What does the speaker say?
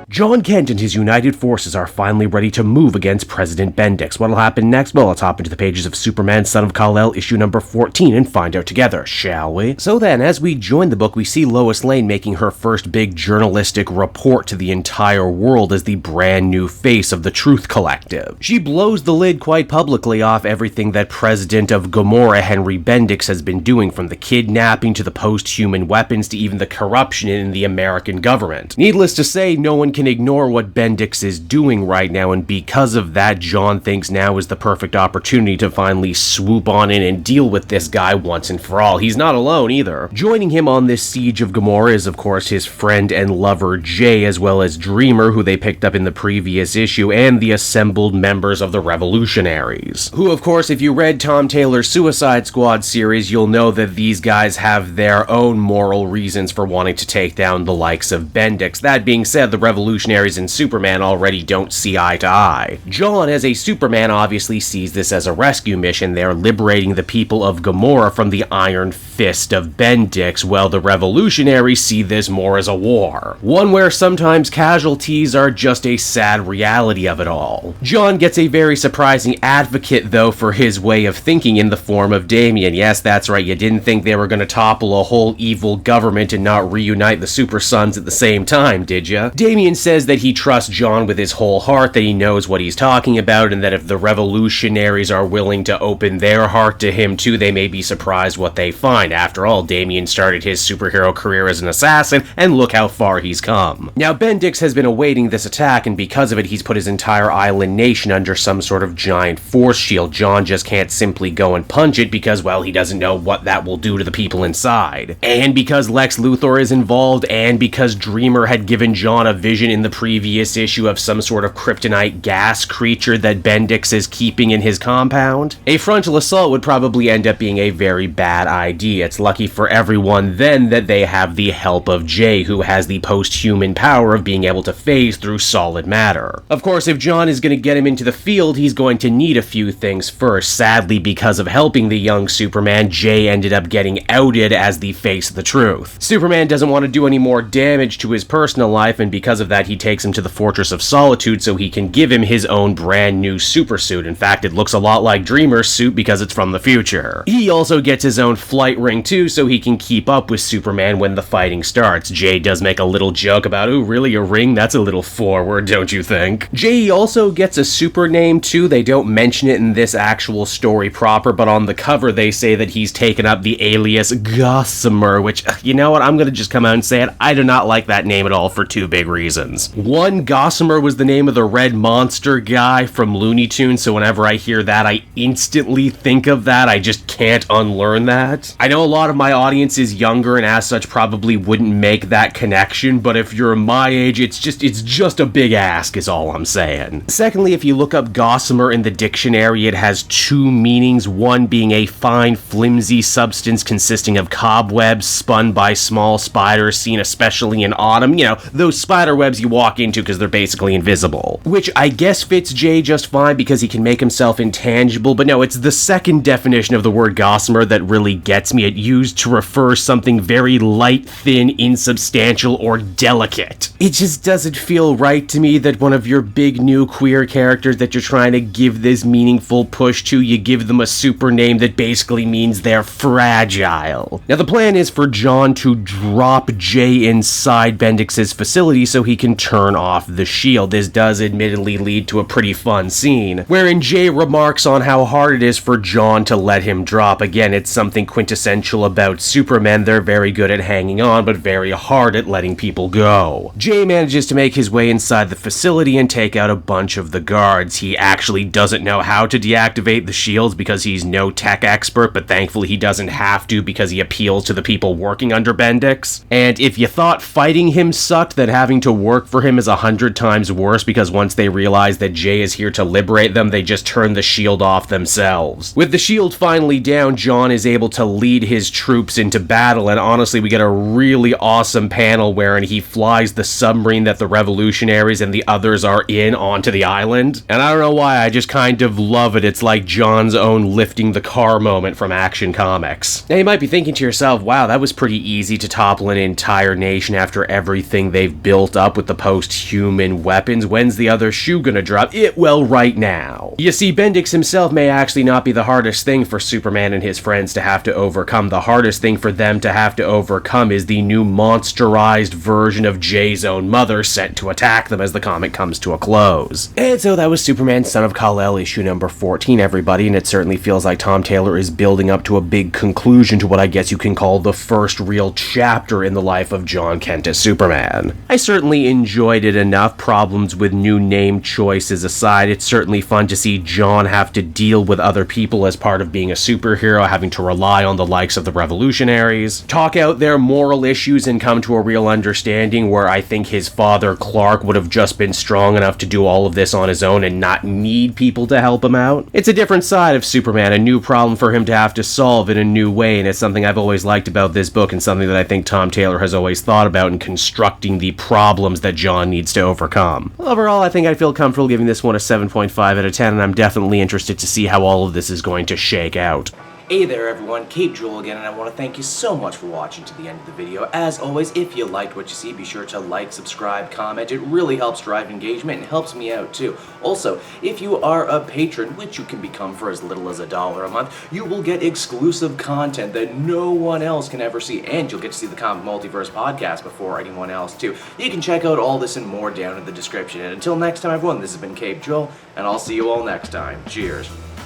John Kent and his united forces are finally ready to move against President Bendix. What'll happen next? Well, let's hop into the pages of Superman Son of Kal-El issue number 14 and find out together, shall we? So then, as we join the book, we see Lois Lane making her first big journalistic report to the entire world as the brand new face of the Truth Collective. She blows the lid quite publicly off everything that President of Gomorrah, Henry Bendix, has been doing, from the kidnapping to the post-human weapons to even the corruption in the American government. Needless to say, no one can ignore what Bendix is doing right now, and because of that, John thinks now is the perfect opportunity to finally swoop on in and deal with this guy once and for all. He's not alone either. Joining him on this siege of Gomorrah is, of course, his friend and lover Jay, as well as Dreamer, who they picked up in the previous issue, and the assembled members of the Revolutionaries. Who, of course, if you read Tom Taylor's Suicide Squad series, you'll know that these guys have their own moral reasons for wanting to take down the likes of Bendix. That being said, the Revolutionaries and Superman already don't see eye to eye. John, as a Superman, obviously sees this as a rescue mission. They're liberating the people of Gomorrah from the iron fist of Bendix, while the Revolutionaries see this more as a war. One where sometimes casualties are just a sad reality of it all. John gets a very surprising advocate, though, for his way of thinking in the form of Damian. Yes, that's right, you didn't think they were going to topple a whole evil government and not reunite the Super Sons at the same time, did ya? Damian says that he trusts John with his whole heart, that he knows what he's talking about, and that if the Revolutionaries are willing to open their heart to him too, they may be surprised what they find. After all, Damian started his superhero career as an assassin, and look how far he's come. Now, Bendix has been awaiting this attack, and because of it, he's put his entire island nation under some sort of giant force shield. John just can't simply go and punch it because, well, he doesn't know what that will do to the people inside. And because Lex Luthor is involved, and because Dreamer had given John a vision in the previous issue of some sort of kryptonite gas creature that Bendix is keeping in his compound, a frontal assault would probably end up being a very bad idea. It's lucky for everyone then that they have the help of Jay, who has the post-human power of being able to phase through solid matter. Of course, if John is going to get him into the field, he's going to need a few things first. Sadly, because of helping the young Superman, Jay ended up getting outed as the face of the truth. Superman doesn't want to do any more damage to his personal life, and because of that, he takes him to the Fortress of Solitude so he can give him his own brand new supersuit. In fact, it looks a lot like Dreamer's suit because it's from the future. He also gets his own flight ring too, so he can keep up with Superman when the fighting starts. Jay does make a little joke about, "Ooh, really, a ring? That's a little forward, don't you think?" Jay also gets a super name too. They don't mention it in this actual story proper, but on the cover they say that he's taken up the alias Gossamer, which, you know what, I'm gonna just come out and say it, I do not like that name at all for two big reasons. One, Gossamer was the name of the red monster guy from Looney Tunes, so whenever I hear that, I instantly think of that. I just can't unlearn that. I know a lot of my audience is younger and as such probably wouldn't make that connection, but if you're my age, it's just a big ask is all I'm saying. Secondly, if you look up Gossamer in the dictionary, it has two meanings, one being a fine, flimsy substance consisting of cobwebs spun by small spiders seen especially in autumn. You know, those spider webs you walk into because they're basically invisible. Which I guess fits Jay just fine because he can make himself intangible, but no, it's the second definition of the word Gossamer that really gets me. It used to refer something very light, thin, insubstantial, or delicate. It just doesn't feel right to me that one of your big new queer characters that you're trying to give this meaningful push to, you give them a super name that basically means they're fragile. Now the plan is for John to drop Jay inside Bendix's facility so he can turn off the shield. This does admittedly lead to a pretty fun scene, wherein Jay remarks on how hard it is for John to let him drop. Again, it's something quintessential about Superman. They're very good at hanging on, but very hard at letting people go. Jay manages to make his way inside the facility and take out a bunch of the guards. He actually doesn't know how to deactivate the shields because he's no tech expert, but thankfully he doesn't have to because he appeals to the people working under Bendix. And if you thought fighting him sucked, then having to work for him is 100 times worse, because once they realize that Jay is here to liberate them, they just turn the shield off themselves. With the shield finally down, John is able to lead his troops into battle, and honestly, we get a really awesome panel wherein he flies the submarine that the Revolutionaries and the others are in onto the island. And I don't know why, I just kind of love it. It's like John's own lifting the car moment from Action Comics. Now you might be thinking to yourself, wow, that was pretty easy to topple an entire nation after everything they've built up with the post-human weapons. When's the other shoe gonna drop? Well, right now. You see, Bendix himself may actually not be the hardest thing for Superman and his friends to have to overcome. The hardest thing for them to have to overcome is the new monsterized version of Jay's own mother sent to attack them as the comic comes to a close. And so that was Superman Son of Kal-El issue number 14, everybody, and it certainly feels like Tom Taylor is building up to a big conclusion to what I guess you can call the first real chapter in the life of John Kent as Superman. I certainly enjoyed it enough. Problems with new name choices aside, it's certainly fun to see John have to deal with other people as part of being a superhero, having to rely on the likes of the Revolutionaries, talk out their moral issues and come to a real understanding where I think his father Clark would have just been strong enough to do all of this on his own and not need people to help him out. It's a different side of Superman, a new problem for him to have to solve in a new way, and it's something I've always liked about this book and something that I think Tom Taylor has always thought about in constructing the problems that John needs to overcome. Overall, I think I feel comfortable giving this one a 7.5 out of 10, and I'm definitely interested to see how all of this is going to shake out. Hey there everyone, Cape Joel again, and I want to thank you so much for watching to the end of the video. As always, if you liked what you see, be sure to like, subscribe, comment. It really helps drive engagement and helps me out too. Also, if you are a patron, which you can become for as little as $1 a month, you will get exclusive content that no one else can ever see, and you'll get to see the Comic Multiverse podcast before anyone else too. You can check out all this and more down in the description. And until next time everyone, this has been Cape Joel, and I'll see you all next time. Cheers.